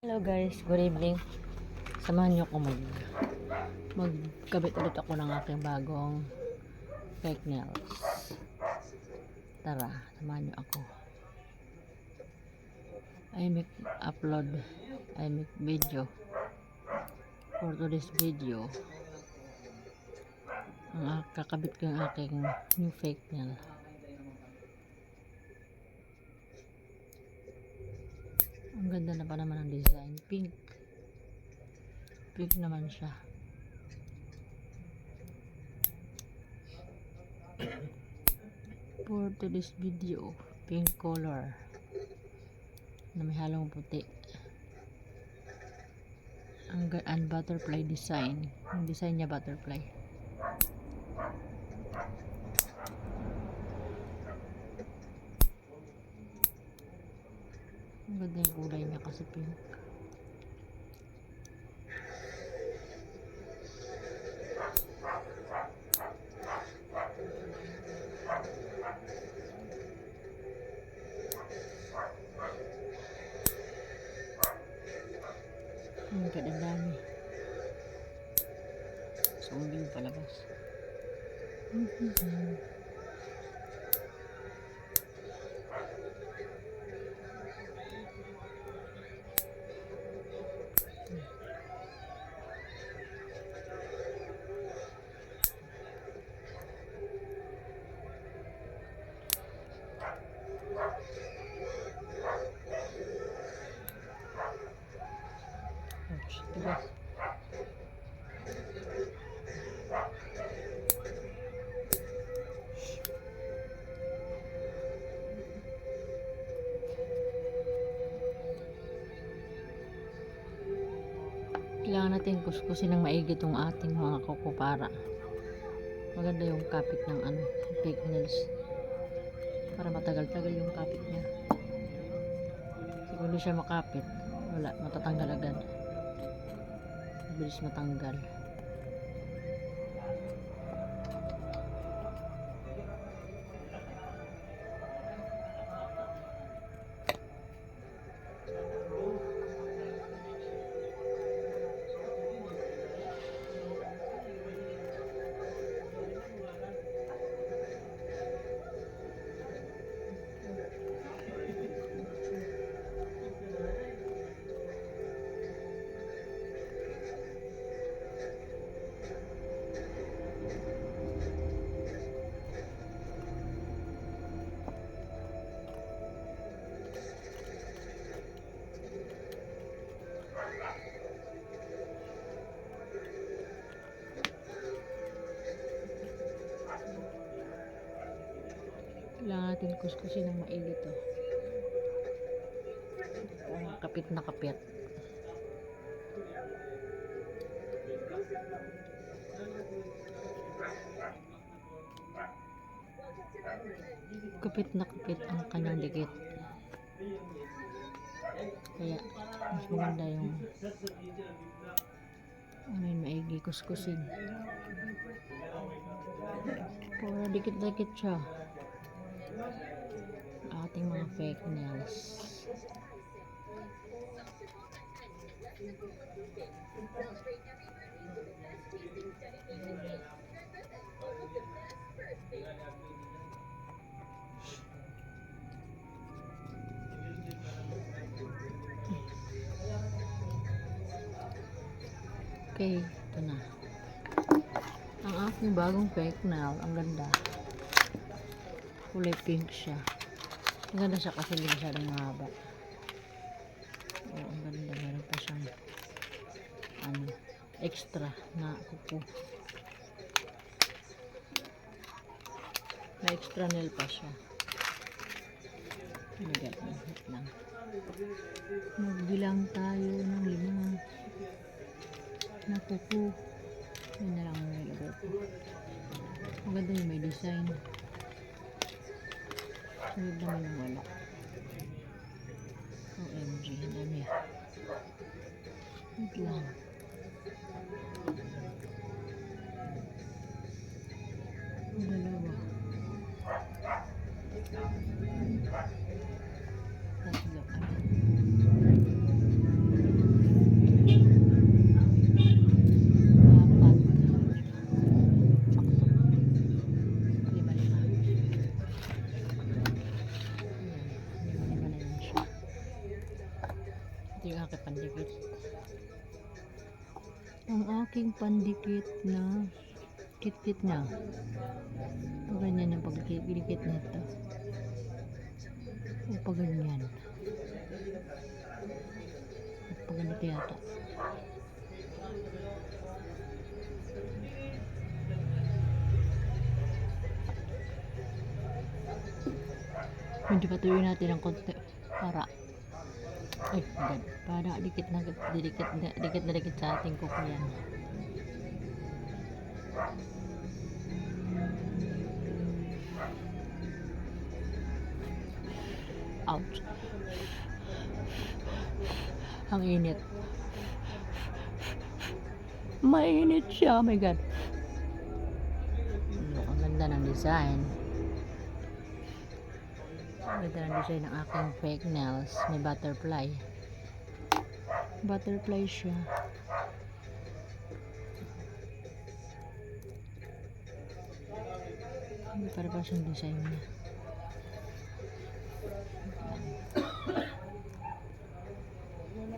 Hello guys, good evening. Samahan niyo ako magkabit ulit ako ng aking bagong fake nails. Tara, samahan niyo ako. I make video. For today's video, kakabit ko yung aking new fake nail. Ang ganda na pa naman ang design. Pink naman siya. For today's video, pink color na may halong puti. Ang butterfly design. Ang design niya butterfly. Ang ganda yung kulay niya kasi pink. Ang kadami. Zombie yung palabas. Tigas. Kailangan natin kuskusin ng maigi itong ating mga kuko para maganda yung kapit ng fake nails, para matagal-tagal yung kapit niya. Kung hindi siya makapit, wala, matatanggal agad, mabilis matanggal. Kailangan natin kuskusin ng maigi to. Kapit na kapit. Kapit na kapit ang kanyang dikit. Kaya mas maganda yung maigi kuskusin. Para dikit-dikit siya. Ating mga fake nails. Okay, ito na. Ang aking bagong fake nail, ang ganda. Kulay pink siya. Ang ganda siya kasi hindi masyadong mahaba. Ang ganda. Meron pa siyang extra na kuko. May extra nail pa siya. Hit lang. Magbilang tayo ng 5 na kuko. Yun na lang ang nilagay ko. Ang ganda yung may design. Sunod naman yung wala. OMG, ang dami. Wait lang. Dalawa. Tatlo. Ito yung aking pandikit. Ang aking pandikit na kit-kit niya. Pag ganyan yung pagdikit nito. O pag ganyan. Pag ganito yata. Hindi patuloy natin ng konti para para dikit na dikit sa ating kuko yan. Ouch. Ang init. Mainit siya. Oh my God. Ang ganda ng design. Ang ganda ng design ng aking fake nails. May butterfly. Butterfly siya. Hindi para pa siyang design niya.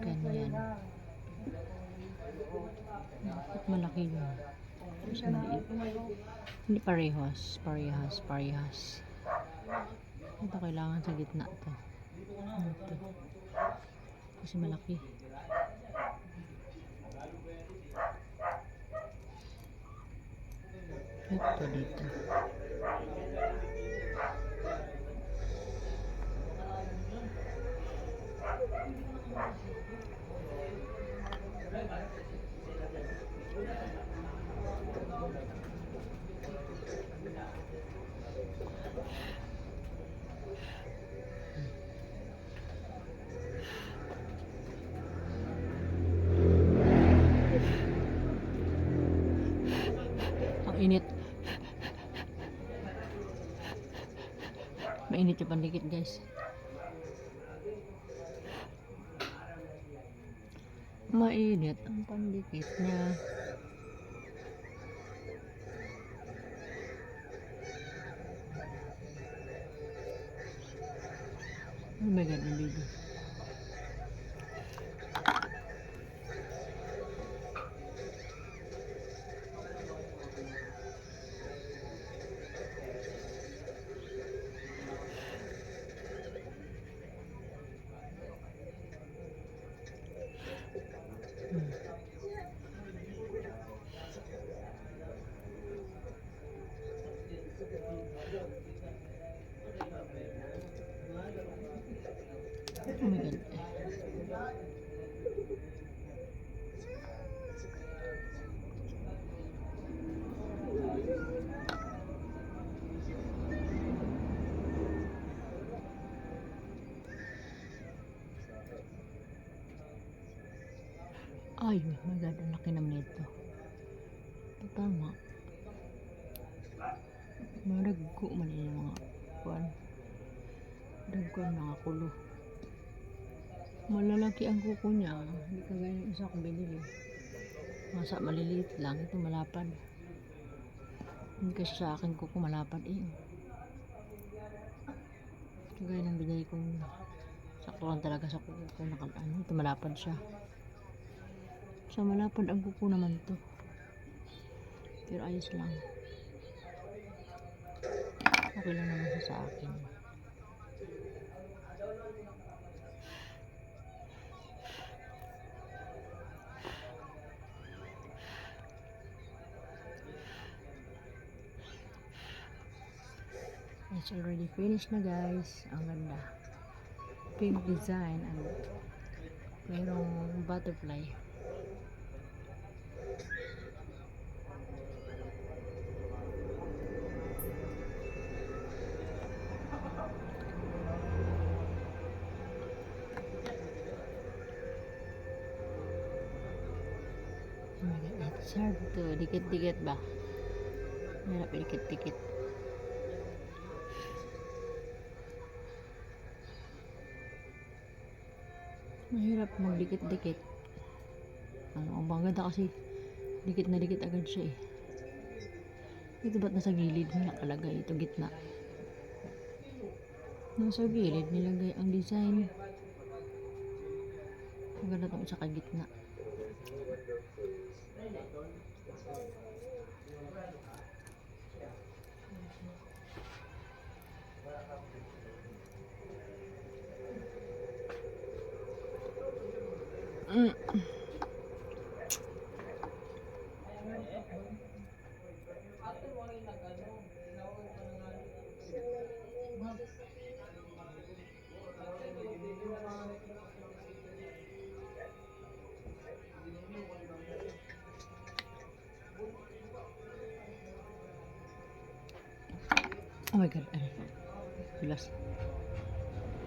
Ganyan. Bakit malaki yun? Mas maliit. Hindi parehas. Ito kailangan sa gitna to. Ito. Kasi malaki. Ito dito. Ang init. Mainit yung pandikit, guys. Mainit ang pandikit niya. Oh my God, ang baby. Oh my God. Ay, oh my God, ang laki naman ito. Tama. Maraggo man yung mga kuwan. Dagko ang mga kulo. Malalaki ang kuko niya. Hindi kagaya ng isa kong binili. Masa maliliit lang. Ito malapad. Hindi kasi sa akin kuko malapad eh. Kagaya ng binili kong sakto lang talaga sa kuko ko. Ito malapad siya. Sa malapad ang kuko naman to. Pero ayos lang. Okay lang naman siya sa akin. It's already finished na, guys. Ang ganda. Pink design. Mayroong butterfly. It's hard to dikit-dikit ba? Hirap dikit-dikit. Mahirap magdikit-dikit. Ang ganda kasi dikit na dikit agad siya eh. Ito ba't nasa gilid nakalagay? Ito gitna. Nasa gilid nilagay ang design. Maganda tong isa kay gitna. Mm. Oh my god, ay. Dulas.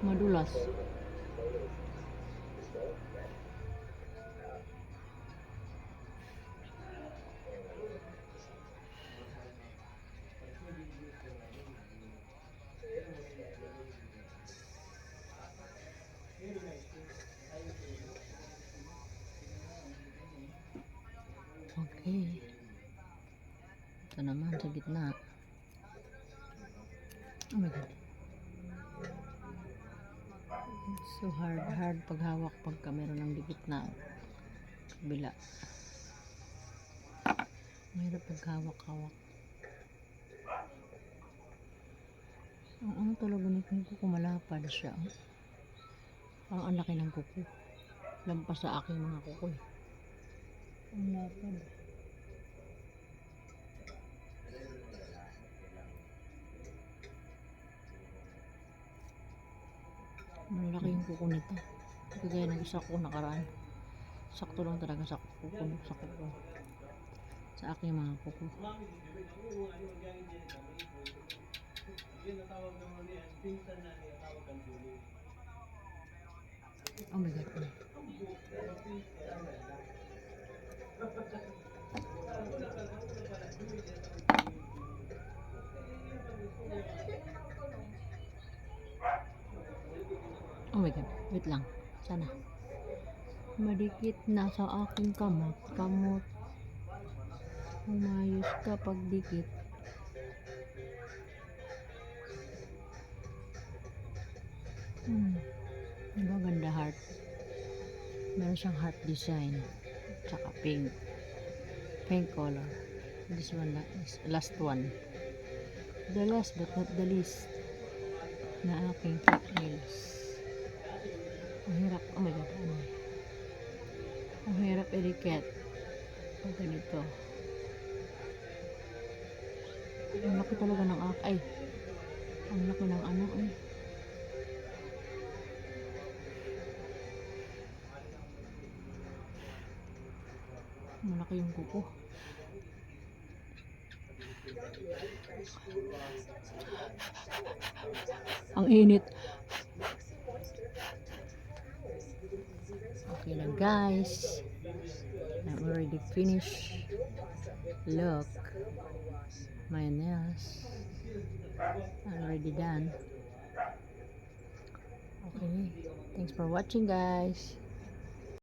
Madulas. Okay. Ito naman sa gitna. Oh my god. So hard paghawak pagka meron ng dikit na kabila. Mahirap paghawak-hawak. Ang talaga nitong kuko, malapad siya. Ang laki ng kuko. Lampas sa aking mga kuko. Ang lapad. Malaki yung kuko nito. Kagaya ng isa ko nakaraan. Sakto lang talaga sa kuko. Sa aking mga kuko. Oh my god. Oh my god. Wait lang. Sana. Madikit na sa aking kamot. Umayos ka pag dikit. Diba ganda heart? Meron siyang heart design. Tsaka pink. Pink color. This one is last one. The last but not the least na aking nails. Ang hirap. Oh my god. Ano? Ang hirap i-recat. Pag ganito. Ang laki talaga ng ay. Ang laki ng ano ay. Malaki yung kuko. Ang init. Okay na guys. I'm already finished. Look. My nails. I'm already done. Okay. Thanks for watching guys.